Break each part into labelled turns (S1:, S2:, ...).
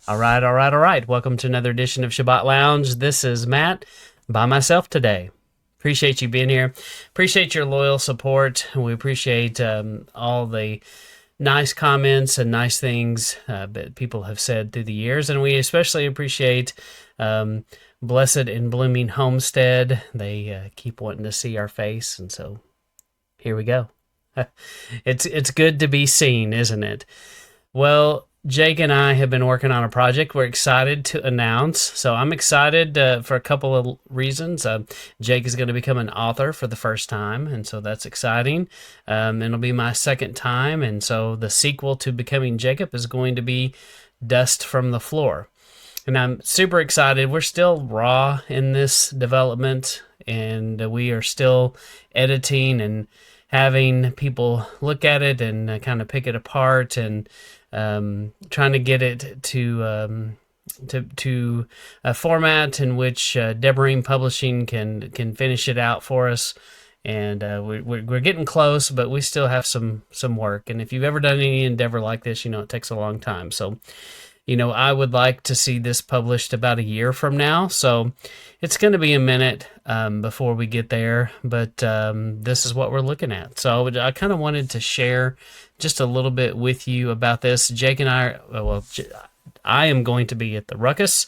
S1: All right, all right, all right. Welcome to another edition of Shabbat Lounge. This is Matt by myself today. Appreciate you being here. Appreciate your loyal support. We appreciate all the nice comments and nice things that people have said through the years. And we especially appreciate Blessed and Blooming Homestead. They keep wanting to see our face. And so here we go. It's good to be seen, isn't it? Well, Jake and I have been working on a project we're excited to announce. So I'm excited for a couple of reasons. Jake is going to become an author for the first time, and so that's exciting. It'll be my second time, and so the sequel to Becoming Jacob is going to be Dust from the Floor. And I'm super excited. We're still raw in this development, and we are still editing and having people look at it and kind of pick it apart and trying to get it to a format in which Deborah Publishing can finish it out for us. And we're getting close, but we still have some work. And if you've ever done any endeavor like this, you know it takes a long time. So, I would like to see this published about a year from now. So it's going to be a minute before we get there, but this is what we're looking at. So I kind of wanted to share just a little bit with you about this. Jake and I am going to be at the Ruckus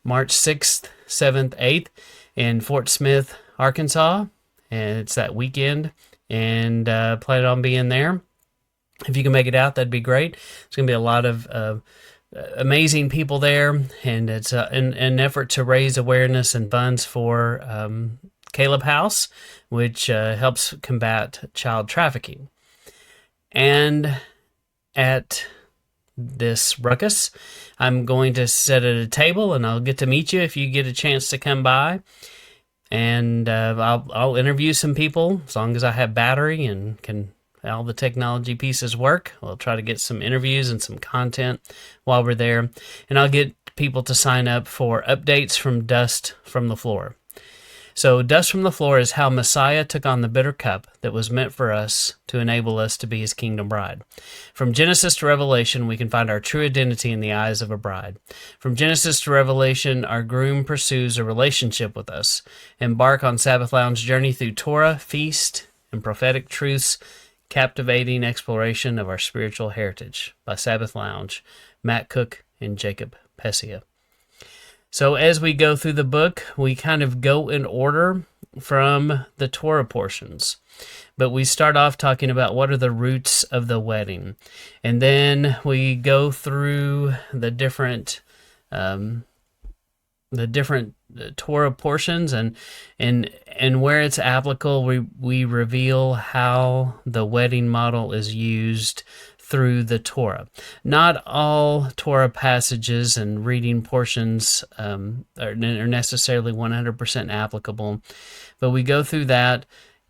S1: March 6th, 7th, 8th in Fort Smith, Arkansas. And it's that weekend, and plan on being there. If you can make it out, that'd be great. There's going to be a lot of amazing people there, and it's an effort to raise awareness and funds for Caleb House, which helps combat child trafficking. And at this ruckus, I'm going to sit at a table, and I'll get to meet you if you get a chance to come by. And I'll interview some people as long as I have battery and can all the technology pieces work. We'll try to get some interviews and some content while we're there. And I'll get people to sign up for updates from Dust from the Floor. So Dust from the Floor is how Messiah took on the bitter cup that was meant for us to enable us to be his kingdom bride. From Genesis to Revelation, we can find our true identity in the eyes of a bride. From Genesis to Revelation, our groom pursues a relationship with us. Embark on Sabbath Lounge journey through Torah, feast, and prophetic truths, captivating exploration of our spiritual heritage by Sabbath Lounge, Matt Cook and Jacob Pessia. So as we go through the book, we kind of go in order from the Torah portions. But we start off talking about what are the roots of the wedding. And then we go through the different Torah portions and where it's applicable, we reveal how the wedding model is used through the Torah. Not all Torah passages and reading portions are necessarily 100% applicable, but we go through that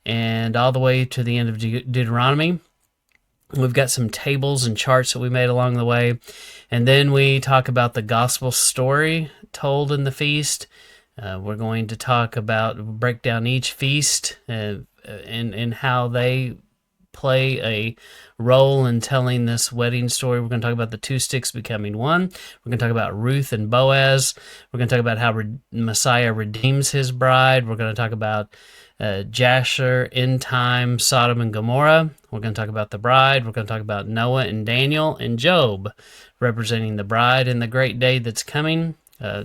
S1: and all the way to the end of Deuteronomy. We've got some tables and charts that we made along the way, and then we talk about the gospel story told in the feast. We're going to break down each feast and how they play a role in telling this wedding story. We're going to talk about the two sticks becoming one. We're going to talk about Ruth and Boaz. We're going to talk about how Messiah redeems his bride. We're going to talk about Jasher, end time, Sodom and Gomorrah. We're going to talk about the bride. We're going to talk about Noah and Daniel and Job, representing the bride and the great day that's coming.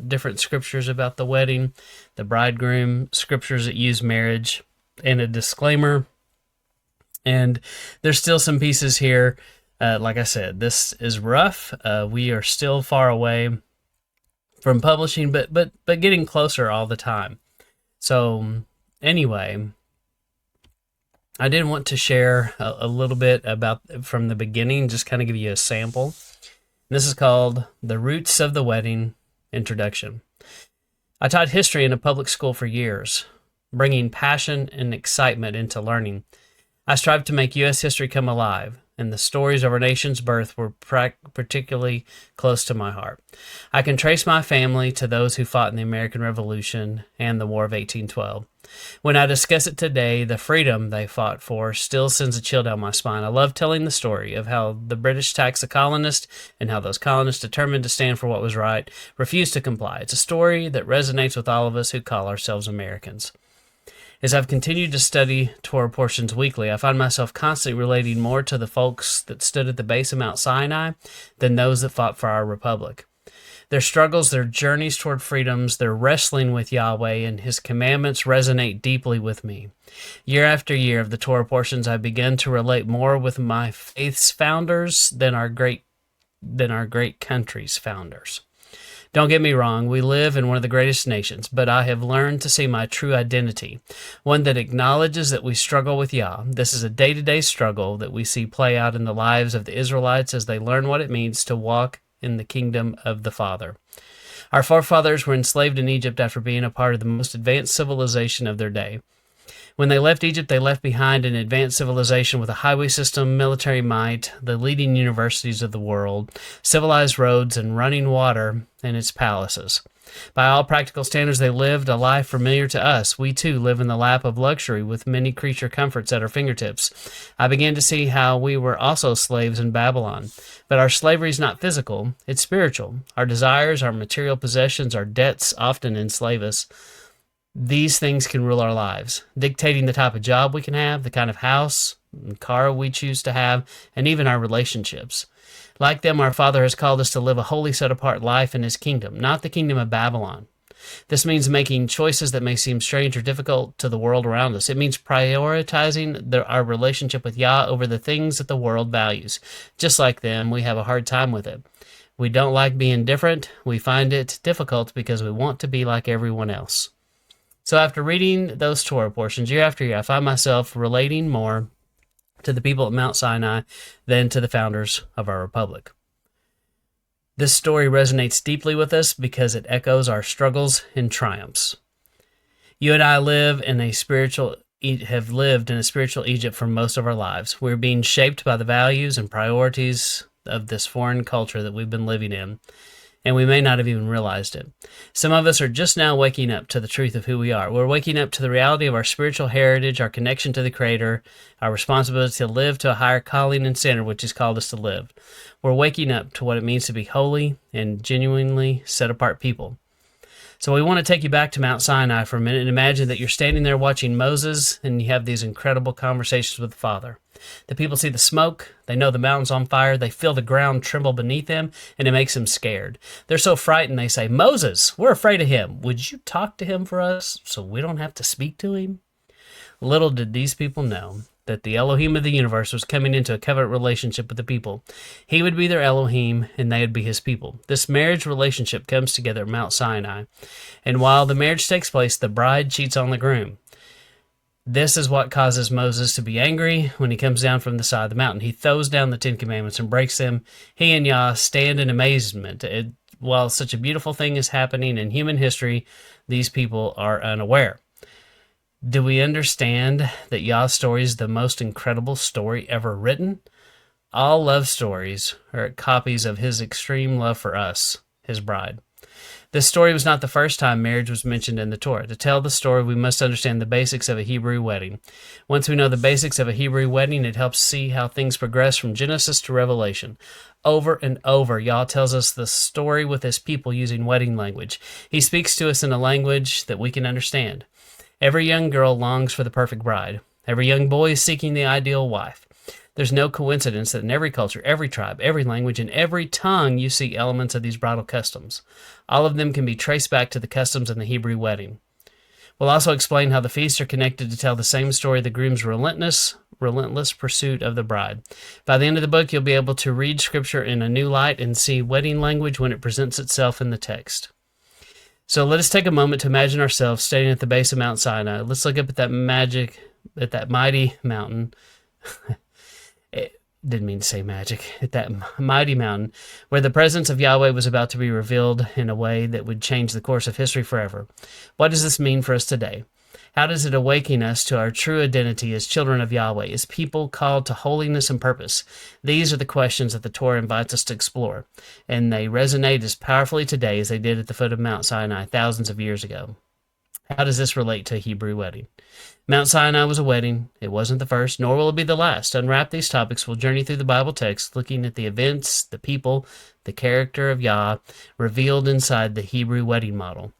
S1: Different scriptures about the wedding, the bridegroom, scriptures that use marriage, and a disclaimer. And there's still some pieces here. Like I said, this is rough. We are still far away from publishing, but getting closer all the time. So anyway, I did want to share a little bit about from the beginning, just kind of give you a sample. This is called The Roots of the Wedding Introduction. I taught history in a public school for years, bringing passion and excitement into learning. I strive to make U.S. history come alive, and the stories of our nation's birth were particularly close to my heart. I can trace my family to those who fought in the American Revolution and the War of 1812. When I discuss it today, the freedom they fought for still sends a chill down my spine. I love telling the story of how the British taxed the colonists and how those colonists, determined to stand for what was right, refused to comply. It's a story that resonates with all of us who call ourselves Americans. As I've continued to study Torah portions weekly, I find myself constantly relating more to the folks that stood at the base of Mount Sinai than those that fought for our republic. Their struggles, their journeys toward freedoms, their wrestling with Yahweh and His commandments resonate deeply with me. Year after year of the Torah portions, I begin to relate more with my faith's founders than our great country's founders. Don't get me wrong, we live in one of the greatest nations, but I have learned to see my true identity, one that acknowledges that we struggle with Yah. This is a day-to-day struggle that we see play out in the lives of the Israelites as they learn what it means to walk in the kingdom of the Father. Our forefathers were enslaved in Egypt after being a part of the most advanced civilization of their day. When they left Egypt, they left behind an advanced civilization with a highway system, military might, the leading universities of the world, civilized roads, and running water in its palaces. By all practical standards, they lived a life familiar to us. We, too, live in the lap of luxury with many creature comforts at our fingertips. I began to see how we were also slaves in Babylon. But our slavery is not physical, it's spiritual. Our desires, our material possessions, our debts often enslave us. These things can rule our lives, dictating the type of job we can have, the kind of house and car we choose to have, and even our relationships. Like them, our Father has called us to live a holy, set-apart life in His kingdom, not the kingdom of Babylon. This means making choices that may seem strange or difficult to the world around us. It means prioritizing our relationship with Yah over the things that the world values. Just like them, we have a hard time with it. We don't like being different. We find it difficult because we want to be like everyone else. So after reading those Torah portions year after year, I find myself relating more to the people at Mount Sinai than to the founders of our republic. This story resonates deeply with us because it echoes our struggles and triumphs. You and I have lived in a spiritual Egypt for most of our lives. We're being shaped by the values and priorities of this foreign culture that we've been living in, and we may not have even realized it. Some of us are just now waking up to the truth of who we are. We're waking up to the reality of our spiritual heritage, our connection to the Creator, our responsibility to live to a higher calling and standard which He's called us to live. We're waking up to what it means to be holy and genuinely set-apart people. So we want to take you back to Mount Sinai for a minute and imagine that you're standing there watching Moses and you have these incredible conversations with the Father. The people see the smoke, they know the mountain's on fire, they feel the ground tremble beneath them, and it makes them scared. They're so frightened they say, "Moses, we're afraid of him. Would you talk to him for us so we don't have to speak to him?" Little did these people know that the Elohim of the universe was coming into a covenant relationship with the people. He would be their Elohim, and they would be His people. This marriage relationship comes together at Mount Sinai, and while the marriage takes place, the bride cheats on the groom. This is what causes Moses to be angry when he comes down from the side of the mountain. He throws down the Ten Commandments and breaks them. He and Yah stand in amazement. While such a beautiful thing is happening in human history, these people are unaware. Do we understand that Yah's story is the most incredible story ever written? All love stories are copies of His extreme love for us, His bride. This story was not the first time marriage was mentioned in the Torah. To tell the story, we must understand the basics of a Hebrew wedding. Once we know the basics of a Hebrew wedding, it helps see how things progress from Genesis to Revelation. Over and over, Yah tells us the story with His people using wedding language. He speaks to us in a language that we can understand. Every young girl longs for the perfect bride. Every young boy is seeking the ideal wife. There's no coincidence that in every culture, every tribe, every language, and every tongue you see elements of these bridal customs. All of them can be traced back to the customs in the Hebrew wedding. We'll also explain how the feasts are connected to tell the same story of the groom's relentless pursuit of the bride. By the end of the book, you'll be able to read Scripture in a new light and see wedding language when it presents itself in the text. So let us take a moment to imagine ourselves standing at the base of Mount Sinai. Let's look up at that mighty mountain. Didn't mean to say magic, at that mighty mountain where the presence of Yahweh was about to be revealed in a way that would change the course of history forever. What does this mean for us today? How does it awaken us to our true identity as children of Yahweh, as people called to holiness and purpose? These are the questions that the Torah invites us to explore, and they resonate as powerfully today as they did at the foot of Mount Sinai thousands of years ago. How does this relate to a Hebrew wedding? Mount Sinai was a wedding. It wasn't the first, nor will it be the last. To unwrap these topics, we'll journey through the Bible text, looking at the events, the people, the character of Yah, revealed inside the Hebrew wedding model.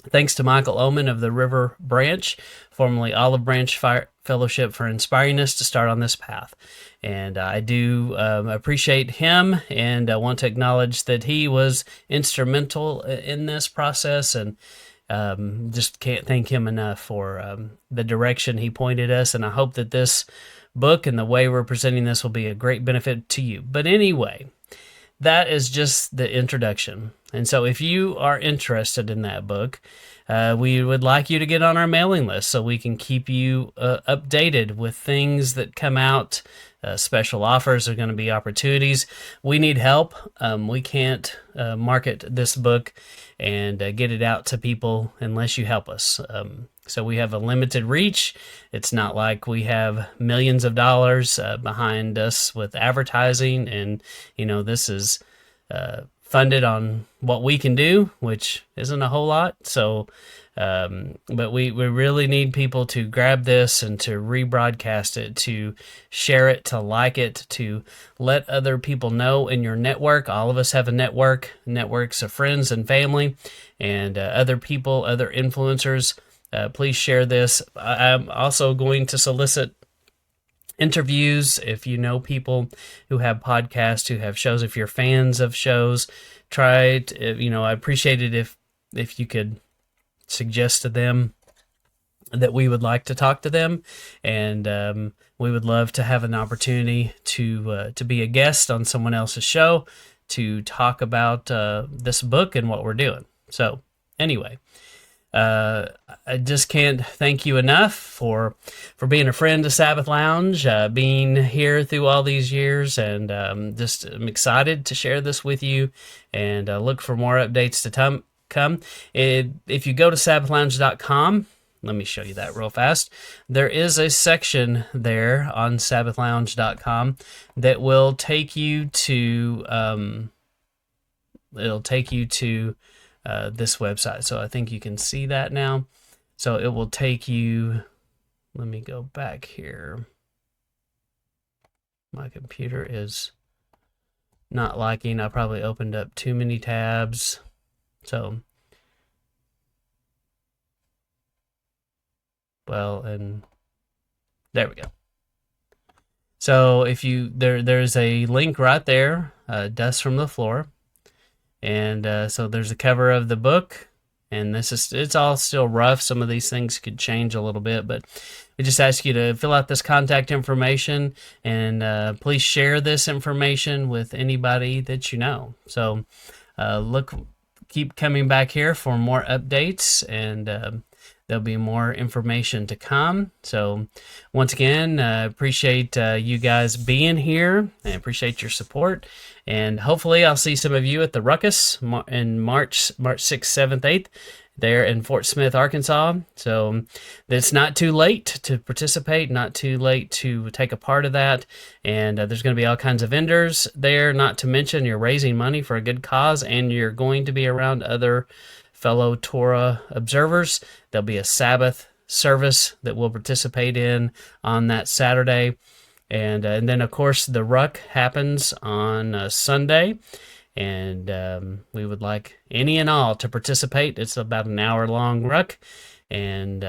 S1: Thanks to Michael Oman of the River Branch, formerly Olive Branch Fellowship, for inspiring us to start on this path. And I do appreciate him, and I want to acknowledge that he was instrumental in this process, and just can't thank him enough for the direction he pointed us. And I hope that this book and the way we're presenting this will be a great benefit to you. But anyway, that is just the introduction. And so if you are interested in that book, we would like you to get on our mailing list so we can keep you updated with things that come out. Special offers are going to be opportunities. We need help. We can't market this book and get it out to people unless you help us. So we have a limited reach. It's not like we have millions of dollars behind us with advertising, and this is funded on what we can do, which isn't a whole lot. So but we really need people to grab this and to rebroadcast it, to share it, to like it, to let other people know in your network. All of us have a networks of friends and family and other people, other influencers. Please share this. I'm also going to solicit interviews. If you know people who have podcasts, who have shows, if you're fans of shows, try it. I appreciate it if you could suggest to them that we would like to talk to them, and we would love to have an opportunity to be a guest on someone else's show to talk about this book and what we're doing. So anyway, I just can't thank you enough for being a friend to Sabbath Lounge, being here through all these years, and I'm excited to share this with you, and look for more updates to come. If you go to sabbathlounge.com, let me show you that real fast. There is a section there on sabbathlounge.com that will take you to this website. So I think you can see that now. So it will take you, let me go back here. My computer is not liking. I probably opened up too many tabs. So, and there we go. So if there's a link right there, Dust from the Floor. And so there's a cover of the book, and it's all still rough. Some of these things could change a little bit, but we just ask you to fill out this contact information, and please share this information with anybody that you know. So keep coming back here for more updates, and there'll be more information to come. So once again, appreciate you guys being here, and appreciate your support. And hopefully I'll see some of you at the Ruckus in March 6th, 7th, 8th, there in Fort Smith, Arkansas. So it's not too late to participate, not too late to take a part of that. And there's going to be all kinds of vendors there, not to mention you're raising money for a good cause, and you're going to be around other fellow Torah observers. There'll be a Sabbath service that we'll participate in on that Saturday. And then, of course, the Ruck happens on Sunday, and we would like any and all to participate. It's about an hour-long Ruck, and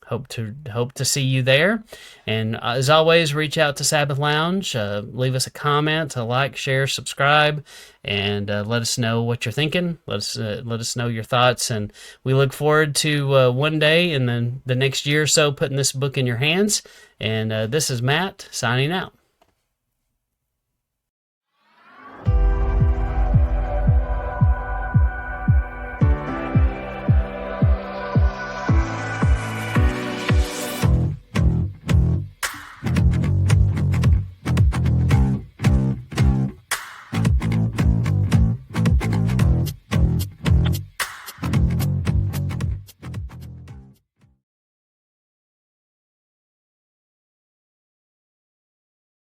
S1: hope to see you there. And as always, reach out to Sabbath Lounge, leave us a comment, a like, share, subscribe, and let us know what you're thinking. Let us know your thoughts, and we look forward to one day in the next year or so putting this book in your hands. And this is Matt signing out.